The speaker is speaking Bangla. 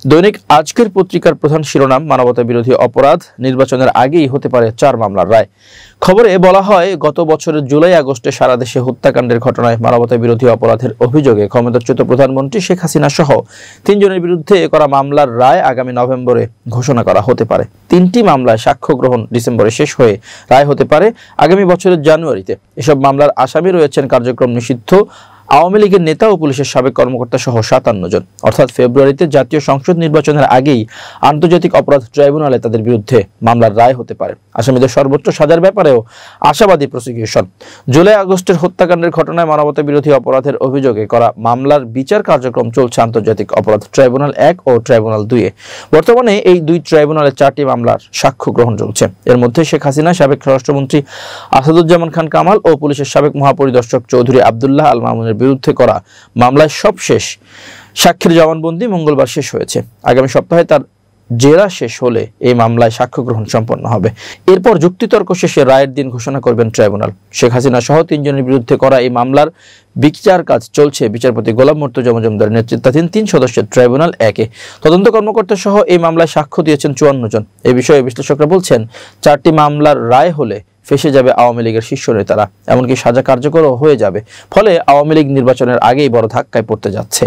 দৈনিক আজকের পত্রিকার প্রধান শিরোনাম, মানবতা বিরোধী অপরাধ, নির্বাচনের আগেই হতে পারে 4 মামলার রায়। খবরে বলা হয়, গত বছরের জুলাই আগস্টে সারা দেশে হত্যাকাণ্ডের ঘটনায় মানবতা বিরোধী অপরাধের অভিযোগে ক্ষমতাচ্যুত প্রধানমন্ত্রী শেখ হাসিনা সহ 3 জনের বিরুদ্ধে করা মামলার রায় আগামী নভেম্বরে ঘোষণা করা হতে পারে। 3টি মামলায় সাক্ষ্য গ্রহণ ডিসেম্বরে শেষ হয়ে রায় হতে পারে আগামী বছরের জানুয়ারিতে। এসব মামলার আসামি রয়েছেন কার্যক্রম নিষিদ্ধ আওয়ামী লীগের নেতা ও পুলিশের সাবেক কর্মকর্তা সহ 57 জন। অর্থাৎ ফেব্রুয়ারিতে জাতীয় সংসদ নির্বাচনের আগেই আন্তর্জাতিক অপরাধ ট্রাইব্যুনালে তাদের বিরুদ্ধে মামলার রায় হতে পারে। আসামিদের সর্বোচ্চ সাজার ব্যাপারেও আশাবাদী প্রসিকিউশন। জুলাই আগস্টের হত্যাকাণ্ডের ঘটনায় মানবতা বিরোধী অপরাধের অভিযোগে করা মামলার বিচার কার্যক্রম চলছে আন্তর্জাতিক অপরাধ ট্রাইব্যুনাল 1 ও ট্রাইব্যুনাল 2 এ। বর্তমানে এই 2 ট্রাইব্যুনালে 4টি মামলার সাক্ষ্য গ্রহণ চলছে। এর মধ্যে শেখ হাসিনা, সাবেক স্বরাষ্ট্রমন্ত্রী আসাদুজ্জামান খান কামাল ও পুলিশের সাবেক মহাপরিদর্শক চৌধুরী আব্দুল্লাহ আল মামুনের বিরুদ্ধে করা মামলায় সবশেষ সাক্ষীর জবানবন্দি মঙ্গলবার শেষ হয়েছে। আগামী সপ্তাহে তার জেরা শেষ হলে এই মামলায় সাক্ষ্য গ্রহণ সম্পন্ন হবে। এরপর যুক্তিতর্ক শেষে রায়ের দিন ঘোষণা করবেন ট্রাইব্যুনাল। শেখ হাসিনা সহ 3 জনের বিরুদ্ধে করা এই মামলার বিচার কাজ চলছে বিচারপতি গোলাম মুর্তজা মজুমদারের নেতৃত্বাধীন 3 সদস্যের ট্রাইব্যুনাল 1 এ। তদন্ত কর্মকর্তা সহ এই মামলায় সাক্ষ্য দিয়েছেন 54 জন। এই বিষয়ে বিশ্লেষকরা বলছেন, 4টি মামলার রায় হলে ফেসে যাবে আওয়ামী লীগের শীর্ষ নেতারা, এমনকি সাজা কার্যকরও হয়ে যাবে। ফলে আওয়ামী লীগ নির্বাচনের আগেই বড় ধাক্কায় পড়তে যাচ্ছে।